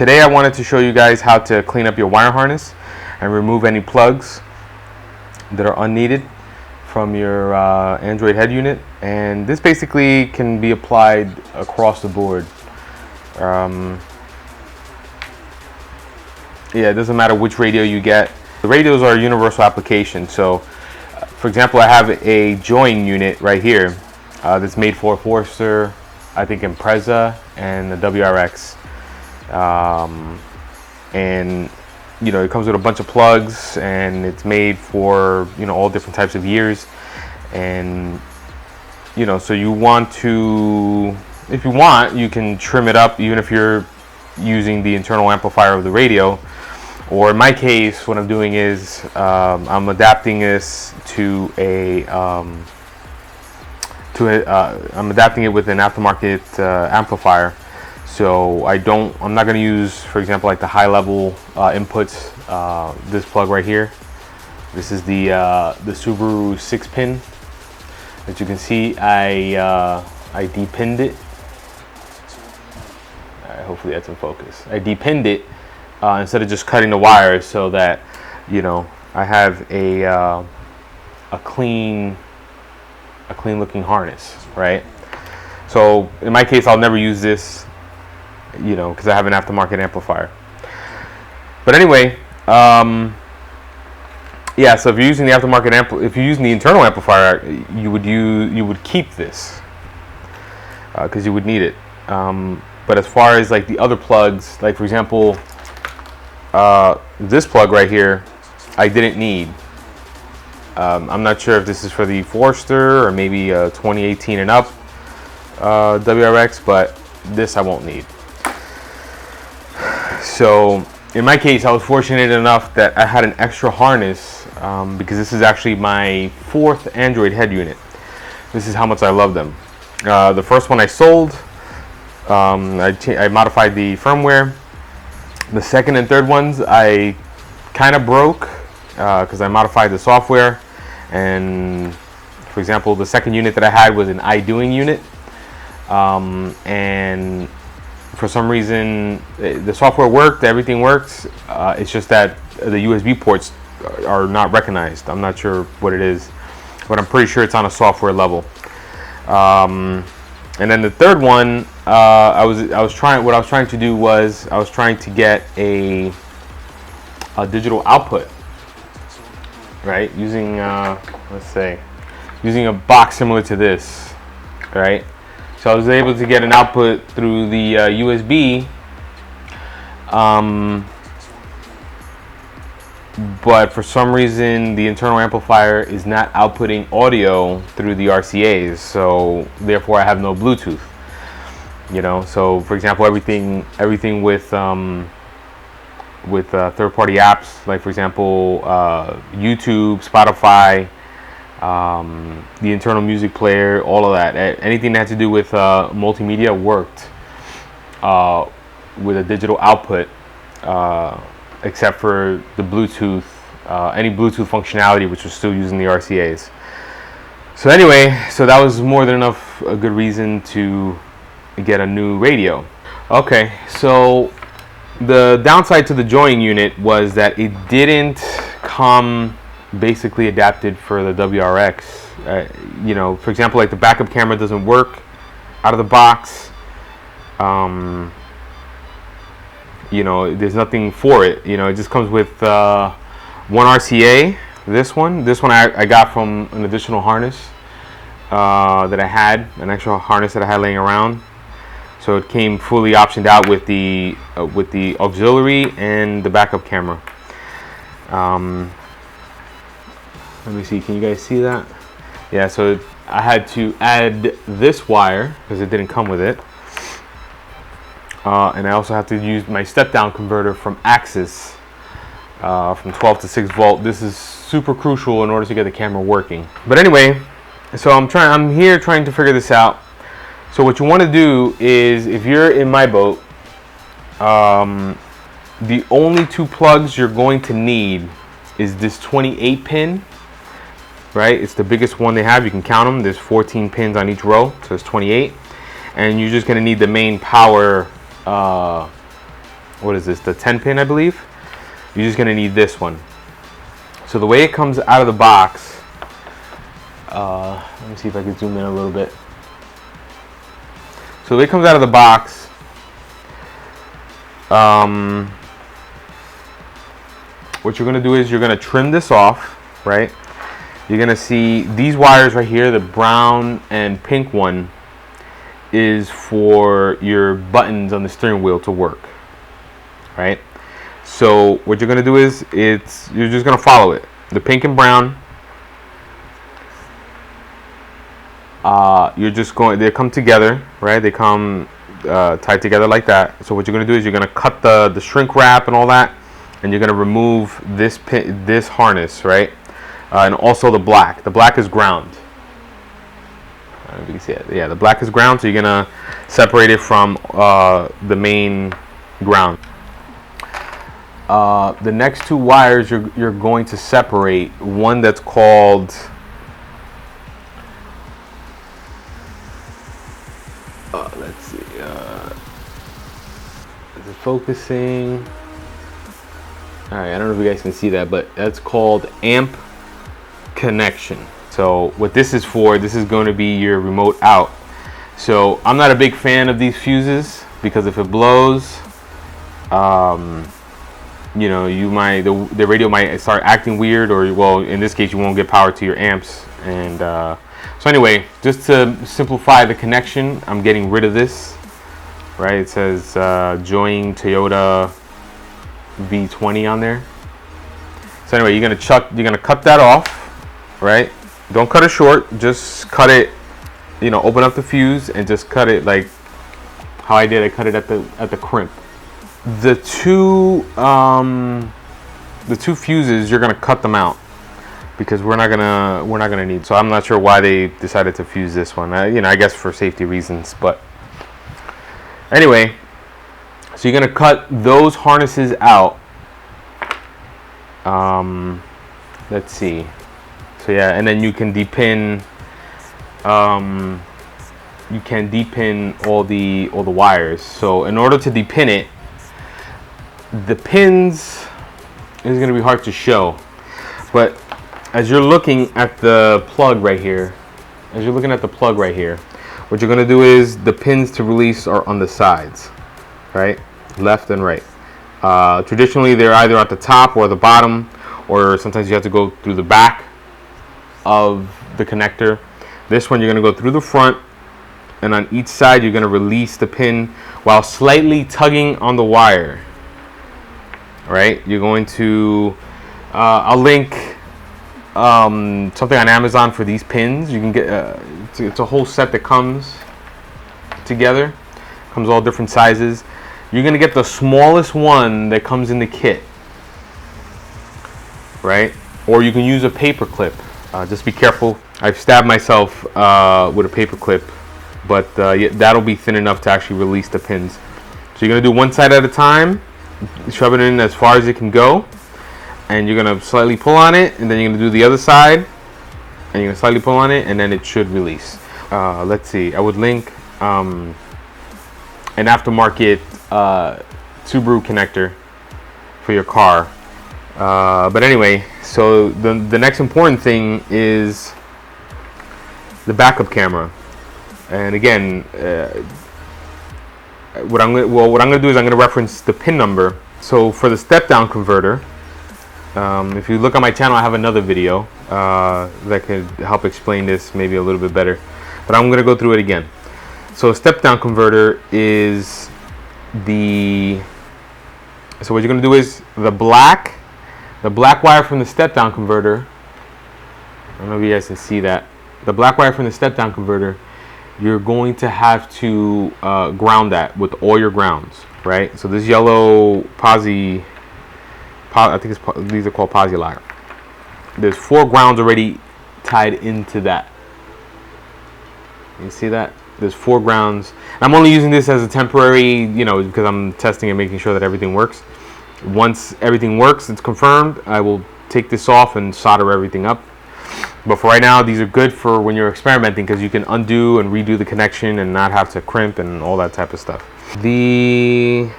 Today I wanted to show you guys how to clean up your wire harness and remove any plugs that are unneeded from your Android head unit. And this basically can be applied across the board. Yeah, it doesn't matter which radio you get. The radios are a universal application. So, for example, I have a join unit right here that's made for Forester, I think Impreza, and the WRX. And you know, it comes with a bunch of plugs, and it's made for, you know, all different types of years. And you know, so you want to, if you want, you can trim it up even if you're using the internal amplifier of the radio. Or in my case, what I'm doing is I'm adapting this to I'm adapting it with an aftermarket amplifier. So I'm not going to use, for example, like the high level inputs. This plug right here. This is the Subaru 6-pin. As you can see, I depinned it. Hopefully that's in focus. I depinned it instead of just cutting the wires, so that, you know, I have a clean looking harness, right? So in my case, I'll never use this, you know, because I have an aftermarket amplifier. But anyway, yeah. So if you're using the aftermarket if you're using the internal amplifier, you would keep this because you would need it. But as far as like the other plugs, like for example, this plug right here, I didn't need. I'm not sure if this is for the Forester or maybe 2018 and up WRX, but this I won't need. So in my case, I was fortunate enough that I had an extra harness because this is actually my 4th Android head unit. This is how much I love them. The first one I sold, I modified the firmware. The second and third ones I kind of broke because I modified the software. And for example, the second unit that I had was an iDoing unit, and for some reason the software worked, everything works. It's just that the USB ports are not recognized. I'm not sure what it is, but I'm pretty sure it's on a software level. And then the third one, I was trying to get a digital output, right? Using let's say using a box similar to this, right? So I was able to get an output through the USB, but for some reason the internal amplifier is not outputting audio through the RCAs, so therefore I have no Bluetooth. You know, so for example, everything with third-party apps, like for example YouTube, Spotify, the internal music player, all of that, anything that had to do with multimedia worked with a digital output, except for the Bluetooth, any Bluetooth functionality, which was still using the RCAs. So anyway, so that was more than enough a good reason to get a new radio. Okay, so the downside to the joining unit was that it didn't come basically adapted for the WRX. You know, for example, like the backup camera doesn't work out of the box. You know, there's nothing for it. You know, it just comes with one RCA. This one I got from an additional harness that I had, an extra harness that I had laying around. So it came fully optioned out with the auxiliary and the backup camera. Let me see, can you guys see that? Yeah, so I had to add this wire because it didn't come with it. And I also have to use my step-down converter from Axxess from 12 to 6 volt. This is super crucial in order to get the camera working. But anyway, so I'm here trying to figure this out. So what you want to do is, if you're in my boat, the only 2 plugs you're going to need is this 28 pin, right? It's the biggest one they have. You can count them. There's 14 pins on each row, so it's 28. And you're just going to need the main power what is this, the 10 pin, I believe. You're just gonna need this one. So the way it comes out of the box, let me see if I can zoom in a little bit. So the way it comes out of the box, what you're gonna do is you're gonna trim this off, right? You're gonna see these wires right here, the brown and pink one is for your buttons on the steering wheel to work, right? So what you're gonna do is you're just gonna follow it. The pink and brown, they come together, right? They come tied together like that. So what you're gonna do is you're gonna cut the shrink wrap and all that, and you're gonna remove this harness, right? And also the black. The black is ground. I don't know if you can see it. Yeah, the black is ground, so you're gonna separate it from the main ground. The next two wires you're going to separate. One that's called let's see, is it focusing? All right, I don't know if you guys can see that, but that's called amp connection. So what this is for, this is going to be your remote out. So I'm not a big fan of these fuses because if it blows, you know, the radio might start acting weird, or well, in this case, you won't get power to your amps. And so anyway, just to simplify the connection, I'm getting rid of this. Right, it says join Toyota V20 on there. So anyway, you're gonna cut that off, right? Don't cut it short, just cut it, you know, open up the fuse and just cut it like how I did. I cut it at the crimp. The two fuses, you're gonna cut them out because we're not gonna need. So I'm not sure why they decided to fuse this one. You know, I guess for safety reasons. But anyway, so you're gonna cut those harnesses out. Let's see. So yeah, and then you can depin. You can depin all the wires. So in order to depin it, the pins is going to be hard to show, but as you're looking at the plug right here, what you're going to do is the pins to release are on the sides, right, left and right. Traditionally, they're either at the top or the bottom, or sometimes you have to go through the back of the connector. This one, you're going to go through the front, and on each side, you're going to release the pin while slightly tugging on the wire. Right, you're going to I'll link something on Amazon for these pins. You can get it's a whole set that comes together, comes all different sizes. You're gonna get the smallest one that comes in the kit, right? Or you can use a paper clip. Just be careful. I've stabbed myself with a paper clip, but yeah, that'll be thin enough to actually release the pins. So you're gonna do one side at a time. Shove it in as far as it can go, and you're gonna slightly pull on it, and then you're gonna do the other side, and you're gonna slightly pull on it, and then it should release. Let's see, I would link an aftermarket Subaru connector for your car. But anyway, so the next important thing is the backup camera. And again, what I'm gonna do is I'm gonna reference the pin number. So for the step down converter, if you look on my channel, I have another video that could help explain this maybe a little bit better, but I'm gonna go through it again. So step down converter is so what you're gonna do is the black wire from the step down converter. I don't know if you guys can see that. The black wire from the step down converter, you're going to have to ground that with all your grounds, right? So this yellow posi, I think these are called posi lock. There's 4 grounds already tied into that. You see that? There's 4 grounds. I'm only using this as a temporary, you know, because I'm testing and making sure that everything works. Once everything works, it's confirmed, I will take this off and solder everything up. But for right now, these are good for when you're experimenting because you can undo and redo the connection and not have to crimp and all that type of stuff. The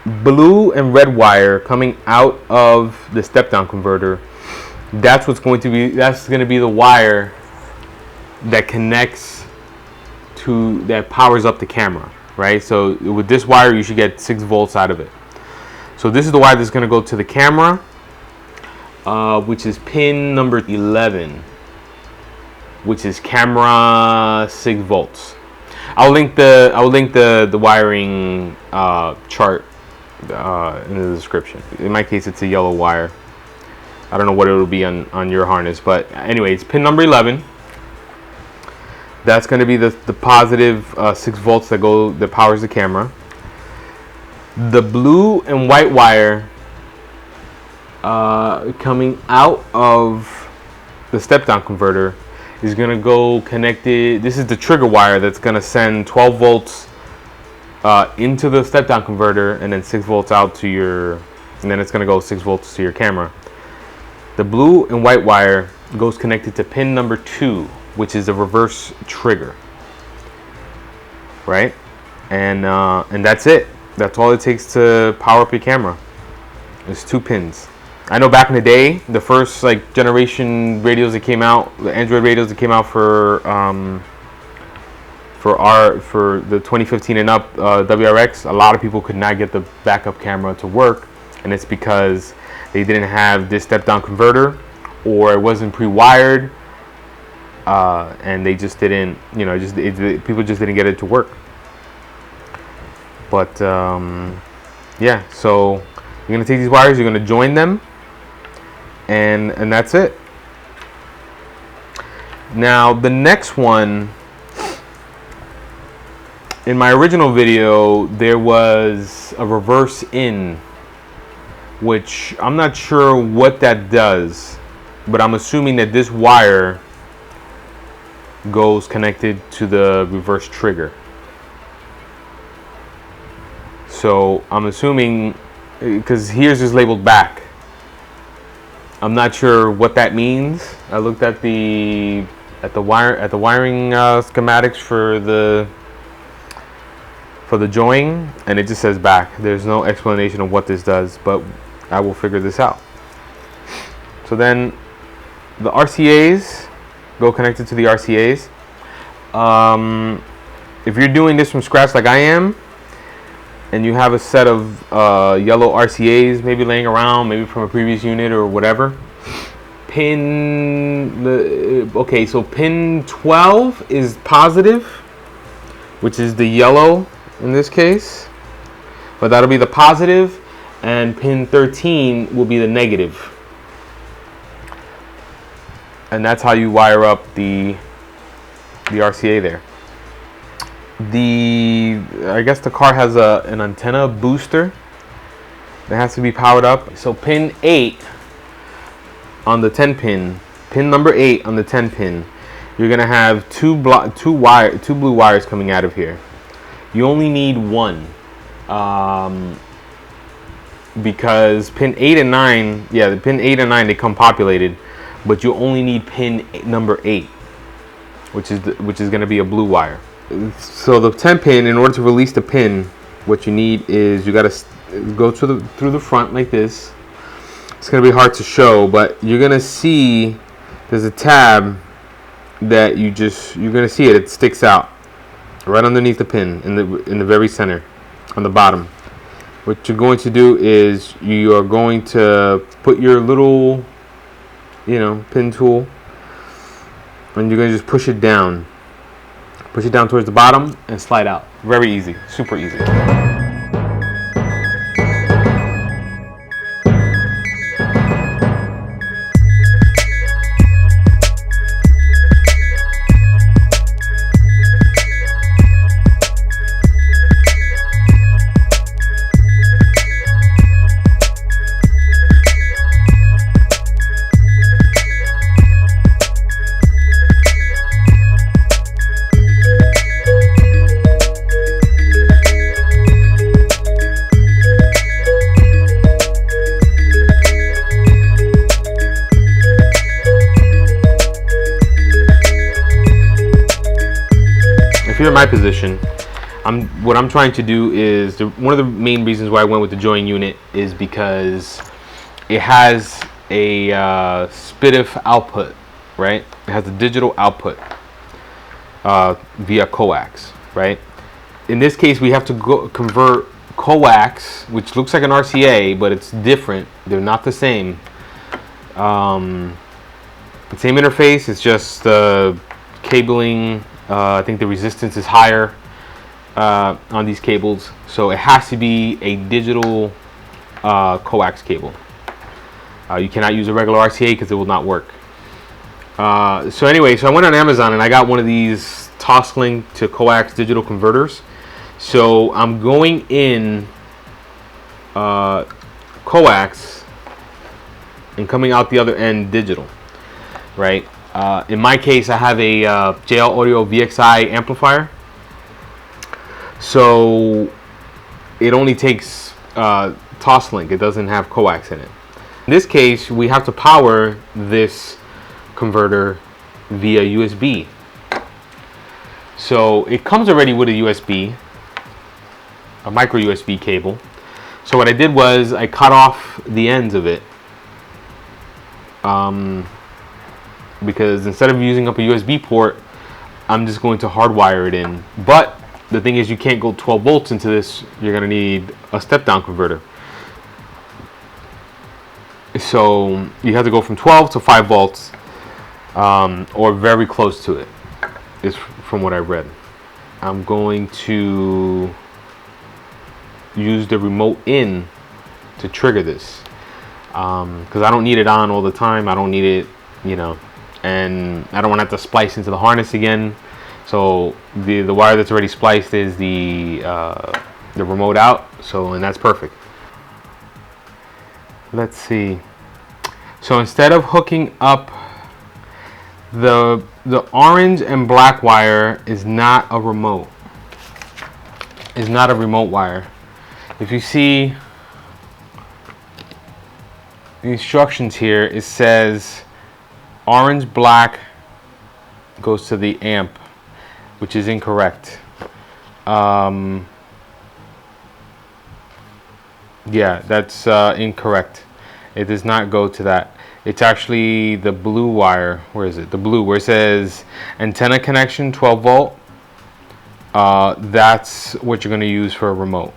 blue and red wire coming out of the step down converter, that's going to be the wire that connects to, that powers up the camera, right? So with this wire you should get 6 volts out of it. So this is the wire that's going to go to the camera, which is pin number 11, which is camera 6 volts. I'll link the wiring chart in the description. In my case, it's a yellow wire. I don't know what it will be on your harness, but anyway, it's pin number 11. That's going to be the positive 6 volts that powers the camera. The blue and white wire coming out of the step down converter is going to go connected. This is the trigger wire that's going to send 12 volts into the step down converter, and then 6 volts out to your, and then it's going to go 6 volts to your camera. The blue and white wire goes connected to pin number 2, which is a reverse trigger, right? And that's it. That's all it takes to power up your camera. It's 2 pins. I know back in the day, the first like generation radios that came out, the Android radios that came out for the 2015 and up WRX, a lot of people could not get the backup camera to work, and it's because they didn't have this step down converter, or it wasn't pre-wired, and they just didn't, you know, people just didn't get it to work. But yeah, so you're gonna take these wires, you're gonna join them, and that's it. Now the next one, in my original video, there was a reverse in, which I'm not sure what that does, but I'm assuming that this wire goes connected to the reverse trigger. So I'm assuming, because here's just labeled back. I'm not sure what that means. I looked at the wiring schematics for the join, and it just says back. There's no explanation of what this does, but I will figure this out. So then the RCAs go connected to the RCAs. If you're doing this from scratch like I am, and you have a set of yellow RCAs maybe laying around, maybe from a previous unit or whatever, so pin 12 is positive, which is the yellow in this case, but that'll be the positive, and pin 13 will be the negative. And that's how you wire up the RCA there. I guess the car has an antenna booster that has to be powered up. So pin 8 on the 10 pin, pin number 8 on the 10 pin, you're gonna have two blue wires coming out of here. You only need one, because pin 8 and 9, yeah, the pin 8 and 9, they come populated, but you only need pin number 8, which is gonna be a blue wire. So the 10 pin, in order to release the pin, what you need is you gotta go through the front like this. It's gonna be hard to show, but you're gonna see there's a tab that you're gonna see it. It sticks out right underneath the pin in the very center on the bottom. What you're going to do is you are going to put your little, pin tool, and you're gonna just push it down. Push it down towards the bottom and slide out. Very easy, super easy. If you're in my position, What I'm trying to do is, one of the main reasons why I went with the join unit is because it has a PDIF output, right? It has a digital output via Coax, right? In this case, we have to convert Coax, which looks like an RCA, but it's different. They're not the same. The same interface. It's just cabling. I think the resistance is higher on these cables, so it has to be a digital coax cable. You cannot use a regular RCA because it will not work. So anyway, so I went on Amazon and I got one of these Toslink to coax digital converters. So I'm going in coax and coming out the other end digital, right? In my case, I have a JL Audio VXI amplifier. So it only takes Toslink. It doesn't have coax in it. In this case, we have to power this converter via USB. So it comes already with a USB, a micro USB cable. So what I did was I cut off the ends of it, because instead of using up a USB port, I'm just going to hardwire it in. But the thing is, you can't go 12 volts into this. You're going to need a step-down converter. So you have to go from 12 to 5 volts, or very close to it, is from what I read. I'm going to use the remote in to trigger this, because I don't need it on all the time. I don't need it, you know, and I don't want to have to splice into the harness again. So the wire that's already spliced is the remote out. So, and that's perfect. Let's see. So instead of hooking up the orange and black wire is not a remote. Is not a remote wire. If you see the instructions here, it says orange black goes to the amp, which is incorrect. Yeah, that's incorrect. It does not go to that. It's actually the blue wire. Where is it? The blue, where it says antenna connection 12 volt. That's what you're going to use for a remote.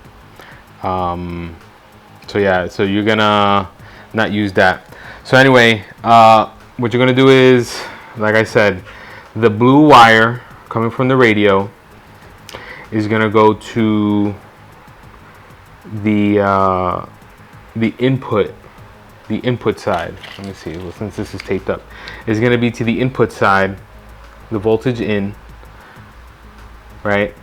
So yeah, so you're gonna not use that. So anyway, what you're gonna do is, like I said, the blue wire coming from the radio is gonna go to the input side. Let me see. Well, since this is taped up, is gonna be to the input side, the voltage in, right?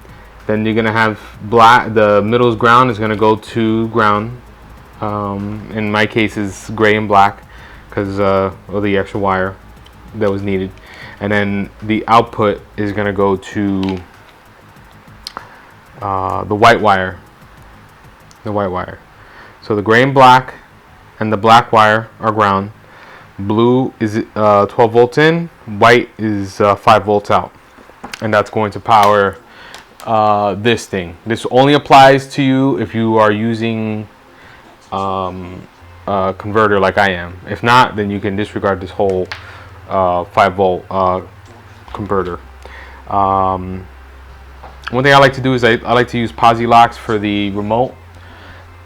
Then you're gonna have black. The middle's ground is gonna go to ground. In my case, is gray and black because of the extra wire that was needed. And then the output is gonna go to the white wire. The white wire. So the gray and black and the black wire are ground. Blue is 12 volts in. White is 5 volts out, and that's going to power this thing. This only applies to you if you are using a converter like I am. If not, then you can disregard this whole 5 volt converter. One thing I like to do is I like to use posi locks for the remote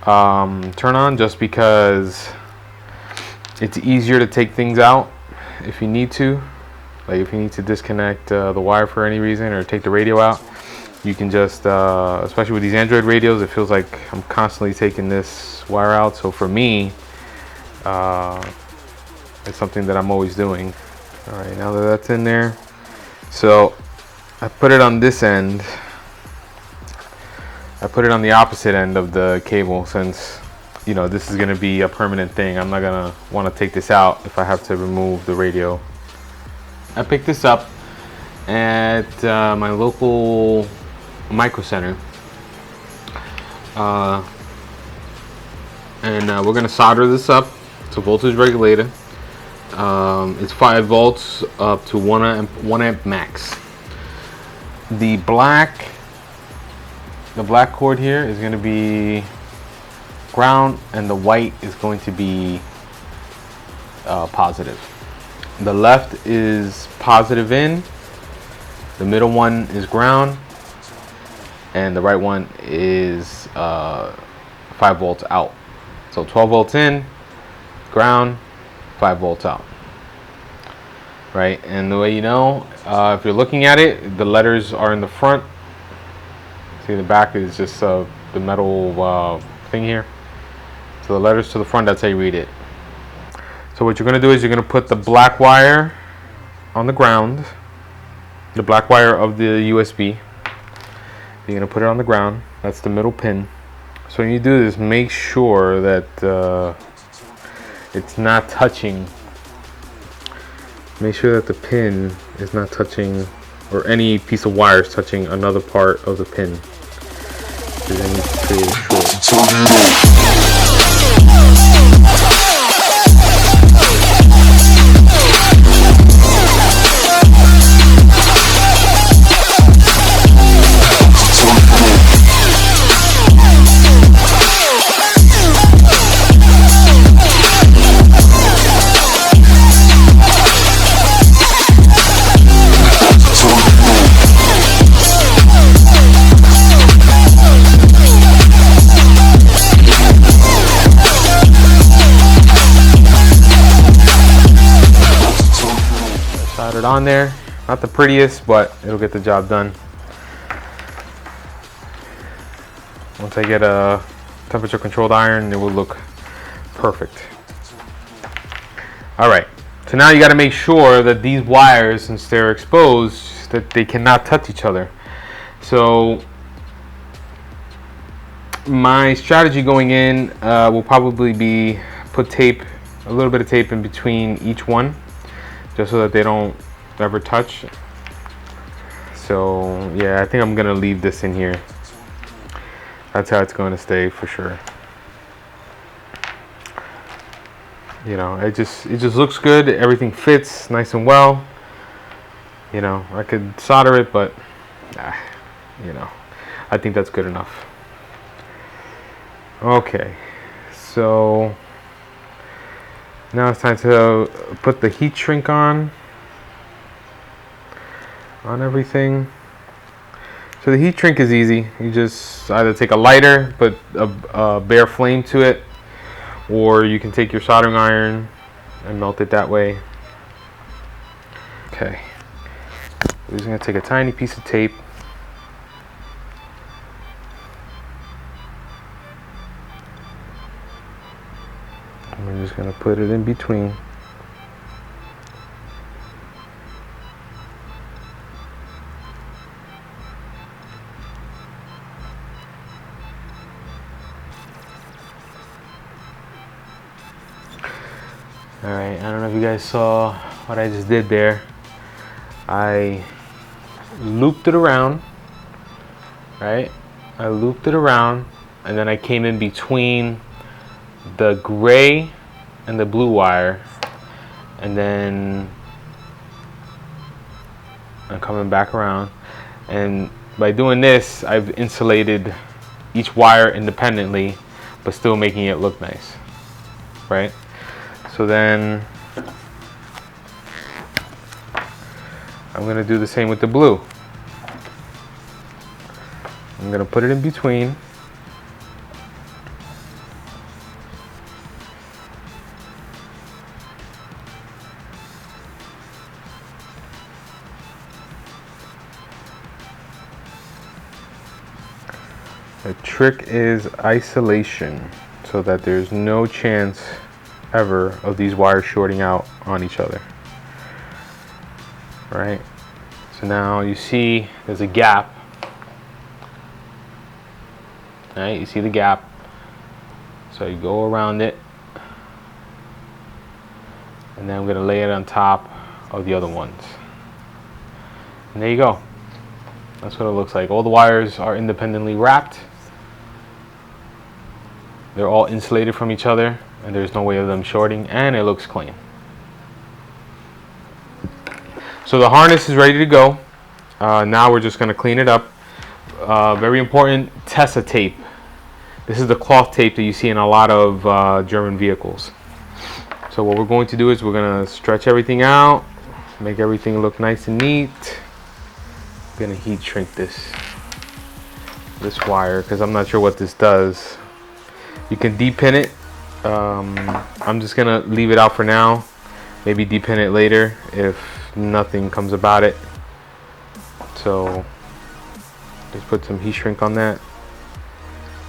turn on, just because it's easier to take things out if you need to. Like if you need to disconnect the wire for any reason or take the radio out, you can just, especially with these Android radios, it feels like I'm constantly taking this wire out. So for me, it's something that I'm always doing. All right, now that that's in there, so I put it on this end. I put it on the opposite end of the cable, since, you know, this is going to be a permanent thing. I'm not going to want to take this out if I have to remove the radio. I picked this up at my local micro center, and we're going to solder this up. It's a voltage regulator. It's 5 volts up to 1 amp max. The black the black cord here is going to be ground, and the white is going to be positive. The left is positive in, the middle one is ground, and the right one is 5 volts out. So 12 volts in, ground, 5 volts out. Right, and the way you know, if you're looking at it, the letters are in the front. See, the back is just the metal thing here. So the letters to the front, that's how you read it. So what you're going to do is you're going to put the black wire on the ground, the black wire of the USB. You're going to put it on the ground. That's the middle pin. So when you do this, make sure that it's not touching. Make sure that the pin is not touching, or any piece of wire is touching another part of the pin. Then you create a short. Soldered on there, not the prettiest, but it'll get the job done. Once I get a temperature controlled iron, it will look perfect. All right, so now you got to make sure that these wires, since they're exposed, that they cannot touch each other. So my strategy going in will probably be put tape, a little bit of tape in between each one, just so that they don't ever touch. So yeah, I think I'm gonna leave this in here. That's how it's going to stay for sure. You know, it just looks good. Everything fits nice and well. You know, I could solder it, but you know, I think that's good enough. Okay, so now it's time to put the heat shrink on everything. So the heat shrink is easy. You just either take a lighter, put a bare flame to it, or you can take your soldering iron and melt it that way. Okay, we're just gonna take a tiny piece of tape. And we're just gonna put it in between. Alright, I don't know if you guys saw what I just did there. I looped it around, right? I looped it around, and then I came in between the gray and the blue wire, and then I'm coming back around. And by doing this, I've insulated each wire independently, but still making it look nice, right? So then I'm going to do the same with the blue. I'm going to put it in between. The trick is isolation, so that there's no chance ever of these wires shorting out on each other. Right? So now you see there's a gap. Right? You see the gap. So you go around it, and then I'm going to lay it on top of the other ones. And there you go. That's what it looks like. All the wires are independently wrapped. They're all insulated from each other, and there's no way of them shorting, and it looks clean. So the harness is ready to go. Now we're just going to clean it up. very important, Tesa tape. This is the cloth tape that you see in a lot of German vehicles. So what we're going to do is we're going to stretch everything out, make everything look nice and neat. I'm going to heat shrink this wire because I'm not sure what this does. You can depin it. I'm just going to leave it out for now. Maybe depin it later if nothing comes about it. So just put some heat shrink on that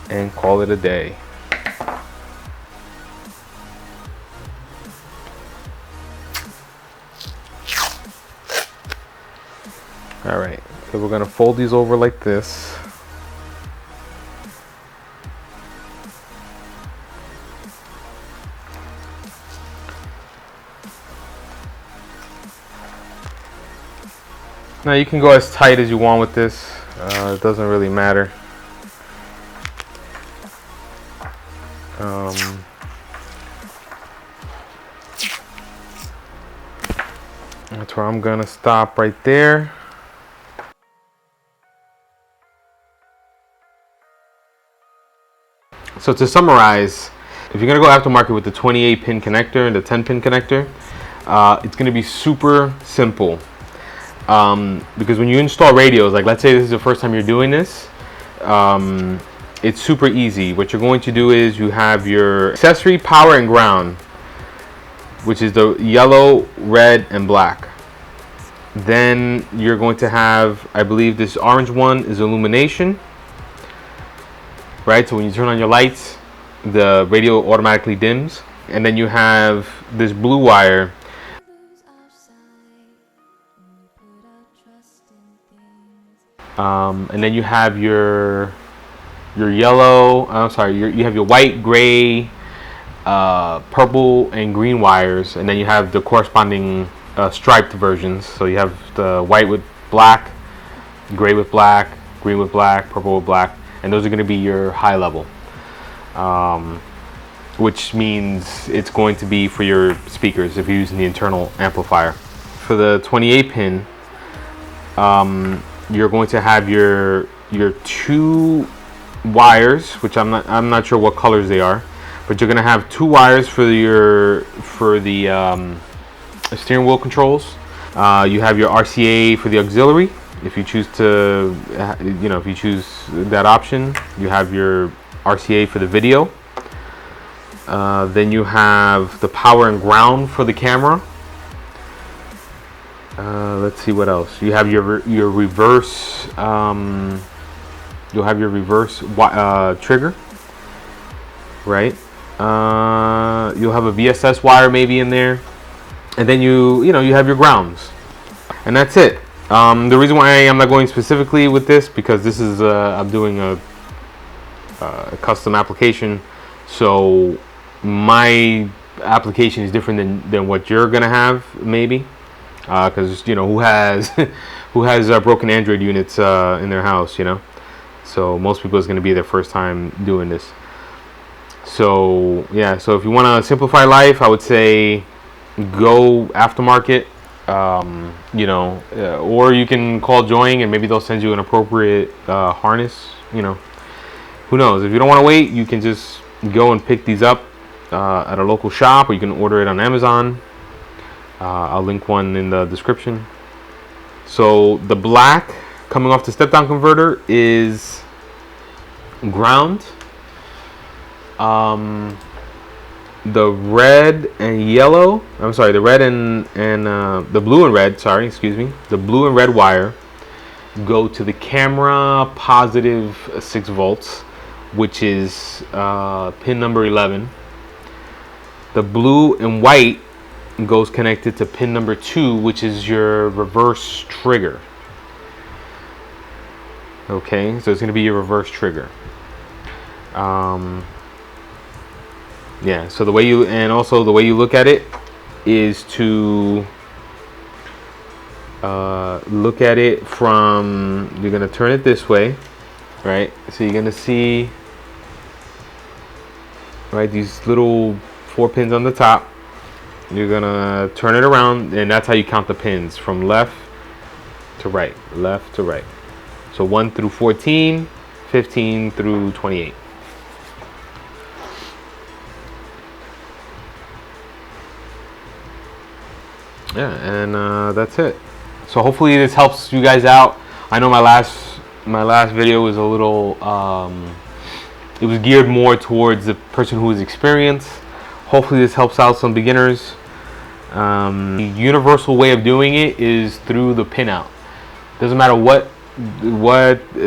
and call it a day. All right, so we're gonna fold these over like this. Now you can go as tight as you want with this. It doesn't really matter. That's where I'm gonna stop right there. So to summarize, if you're gonna go aftermarket with the 28 pin connector and the 10 pin connector, it's gonna be super simple. Because when you install radios, like let's say this is the first time you're doing this, it's super easy. What you're going to do is you have your accessory, power, and ground, which is the yellow, red, and black. Then you're going to have, I believe this orange one is illumination, right? So when you turn on your lights, the radio automatically dims. And then you have this blue wire. And then you have your yellow, I'm sorry, you have your white, gray, purple, and green wires, and then you have the corresponding striped versions. So you have the white with black, gray with black, green with black, purple with black, and those are going to be your high level, which means it's going to be for your speakers if you're using the internal amplifier. For the 28 pin, you're going to have your two wires, which I'm not sure what colors they are, but you're going to have two wires for the steering wheel controls. You have your RCA for the auxiliary, if you choose to, if you choose that option. You have your RCA for the video. Then you have the power and ground for the camera. Let's see what else. You have your reverse. You'll have your reverse trigger, right? You'll have a VSS wire maybe in there, and then you have your grounds, and that's it. The reason why I'm not going specifically with this, because this is I'm doing a custom application, so my application is different than what you're gonna have maybe, because who has broken Android units in their house, so most people is going to be their first time doing this. So yeah, so if you want to simplify life, I would say go aftermarket, or you can call Joying and maybe they'll send you an appropriate harness. Who knows? If you don't want to wait, you can just go and pick these up at a local shop, or you can order it on Amazon. I'll link one in the description. So the black coming off the step down converter is ground. The red and yellow, I'm sorry, the red and the blue and red, sorry, excuse me, the blue and red wire go to the camera positive 6 volts, which is pin number 11. The blue and white goes connected to pin number 2, which is your reverse trigger. Okay, so it's going to be your reverse trigger. Yeah, so the way you look at it is to look at it from, you're going to turn it this way, right? So you're going to see, right, these little 4 pins on the top. You're going to turn it around, and that's how you count the pins from left to right, left to right. So 1 through 14, 15 through 28. Yeah, and that's it. So hopefully this helps you guys out. I know my last video was a little it was geared more towards the person who is experienced. Hopefully this helps out some beginners. The universal way of doing it is through the pinout. Doesn't matter what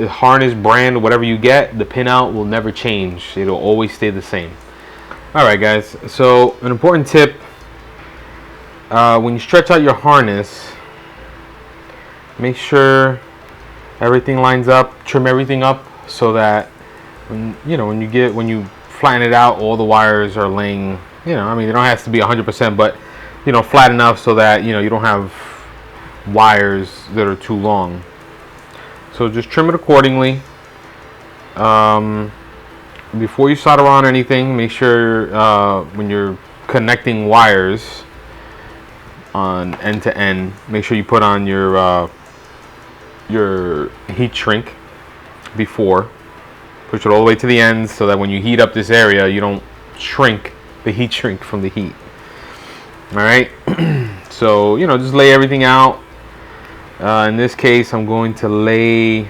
harness brand, whatever you get, the pinout will never change. It'll always stay the same. All right, guys. So an important tip: when you stretch out your harness, make sure everything lines up. Trim everything up so that when you flatten it out, all the wires are laying. I mean, it don't have to be 100%, but flat enough so that you don't have wires that are too long. So just trim it accordingly. Before you solder on anything, make sure when you're connecting wires on end to end, make sure you put on your heat shrink before. Push it all the way to the ends so that when you heat up this area, you don't shrink the heat shrink from the heat. All right. So just lay everything out. In this case, I'm going to lay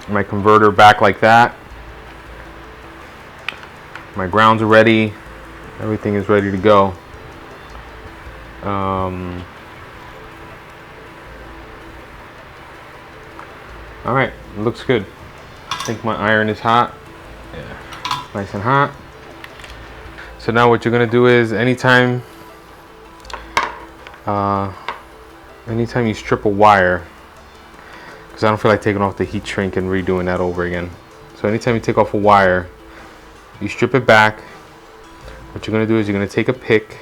my converter back like that. My grounds are ready. Everything is ready to go. All right, looks good. I think my iron is hot. Yeah, nice and hot. So now what you're gonna do is anytime you strip a wire, because I don't feel like taking off the heat shrink and redoing that over again. So anytime you take off a wire, you strip it back. What you're gonna do is you're gonna take a pick,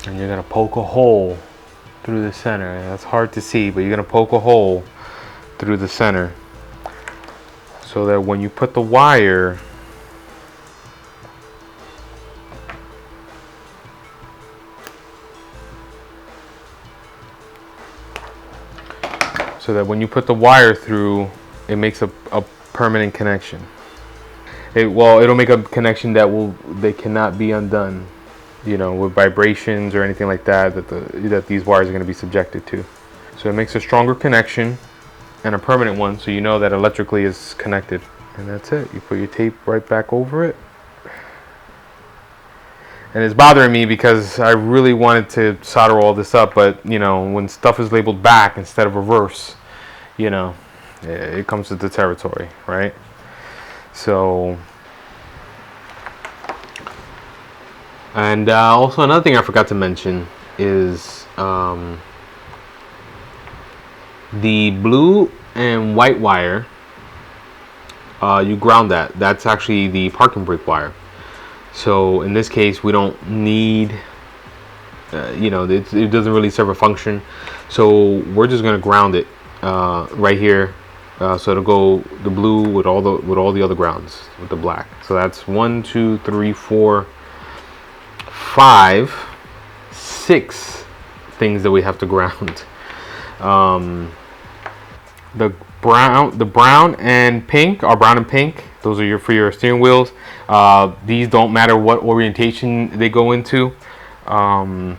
and you're gonna poke a hole through the center. That's hard to see, but you're gonna poke a hole through the center so that when you put the wire through, it makes a permanent connection. It'll make a connection that cannot be undone, with vibrations or anything like that that these wires are going to be subjected to. So it makes a stronger connection and a permanent one, so you know that electrically is connected. And that's it. You put your tape right back over it. And it's bothering me because I really wanted to solder all this up, but when stuff is labeled back instead of reverse, it comes with the territory, right? So, and also another thing I forgot to mention is the blue and white wire. You ground that. That's actually the parking brake wire. So in this case, we don't need, it doesn't really serve a function. So we're just gonna ground it right here. So it'll go the blue with all the other grounds with the black. So that's 1, 2, 3, 4, 5, 6 things that we have to ground. The brown and pink are brown and pink. Those are for your steering wheels. These don't matter what orientation they go into, but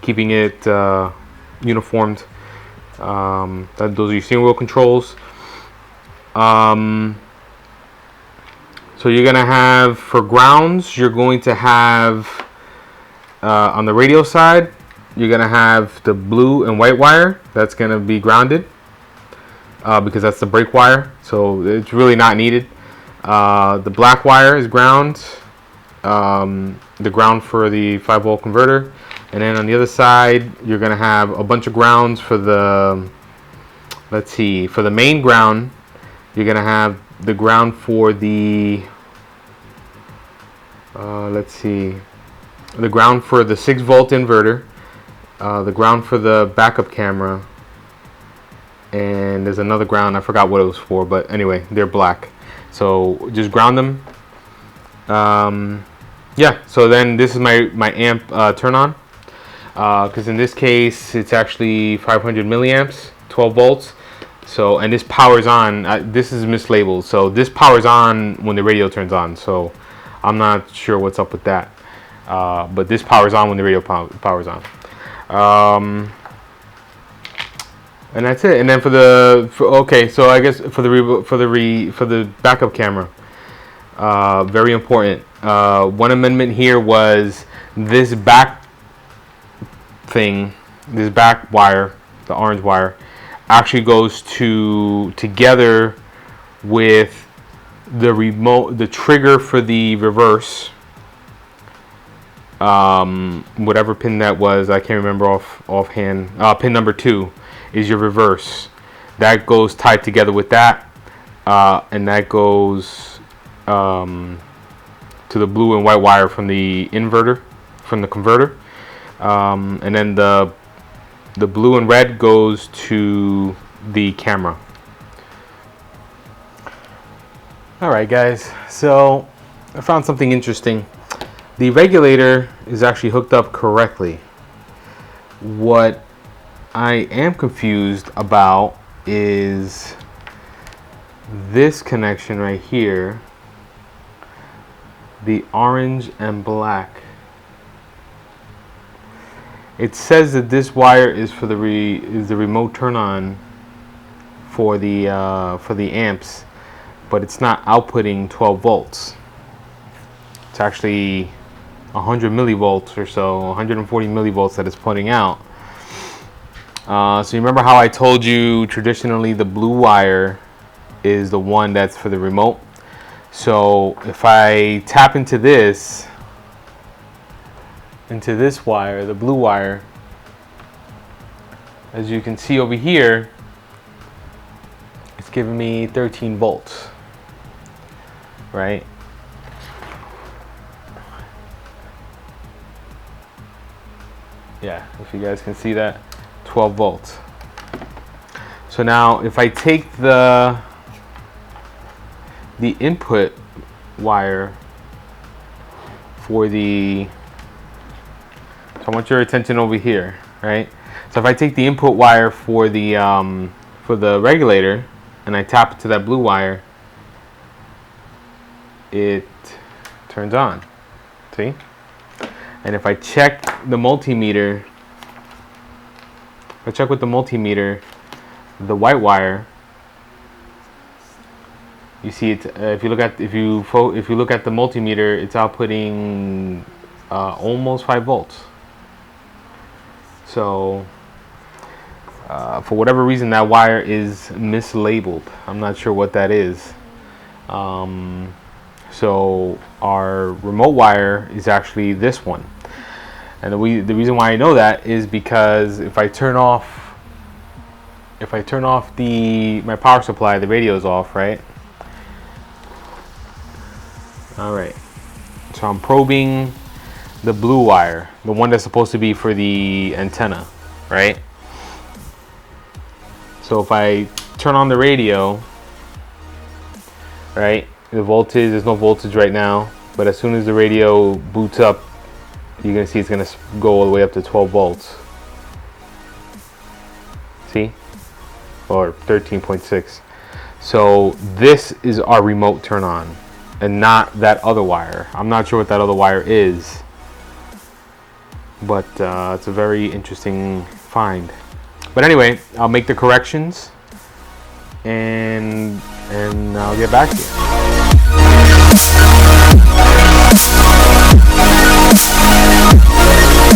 keeping it uniformed. Those are your steering wheel controls. So you're gonna have, for grounds, you're going to have on the radio side, you're gonna have the blue and white wire. That's gonna be grounded because that's the brake wire, so it's really not needed. The black wire is ground, the ground for the 5-volt converter. And then on the other side, you're gonna have a bunch of grounds for the, for the main ground, you're gonna have the ground for the, the ground for the 6-volt inverter, the ground for the backup camera, and there's another ground, I forgot what it was for, but anyway, they're black. So just ground them. Yeah, so then this is my amp turn on. because in this case it's actually 500 milliamps, 12 volts. So, and this powers on, this is mislabeled, so this powers on when the radio turns on. So I'm not sure what's up with that, but this powers on when the radio powers on. And that's it. And then okay, so I guess for the backup camera, very important. One amendment here was this back thing, this back wire, the orange wire, actually goes together with the remote, the trigger for the reverse. Whatever pin that was, I can't remember offhand. Pin number 2 is your reverse. That goes tied together with that, and that goes to the blue and white wire from the inverter, from the converter, and then the blue and red goes to the camera. Alright guys, so I found something interesting. The regulator is actually hooked up correctly. What I am confused about is this connection right here, the orange and black. It says that this wire is for the remote turn on for the amps, but it's not outputting 12 volts. It's actually 100 millivolts or so, 140 millivolts that it's putting out. So you remember how I told you traditionally the blue wire is the one that's for the remote? So if I tap into this wire, the blue wire, as you can see over here, it's giving me 13 volts, right? Yeah, if you guys can see that, 12 volts. So now if I take the input wire for the, so I want your attention over here, right? So if I take the input wire for the regulator and I tap it to that blue wire, it turns on, see? And if I check the multimeter, with the multimeter, the white wire, you see it. If you look at the multimeter, it's outputting almost 5 volts. So for whatever reason, that wire is mislabeled. I'm not sure what that is. So our remote wire is actually this one. And the reason why I know that is because if I turn off my power supply, the radio is off, right? All right. So I'm probing the blue wire, the one that's supposed to be for the antenna, right? So if I turn on the radio, right, the voltage, there's no voltage right now, but as soon as the radio boots up, you're gonna see it's gonna go all the way up to 12 volts. See? Or 13.6. So this is our remote turn on and not that other wire. I'm not sure what that other wire is, but it's a very interesting find. But anyway, I'll make the corrections and I'll get back to you.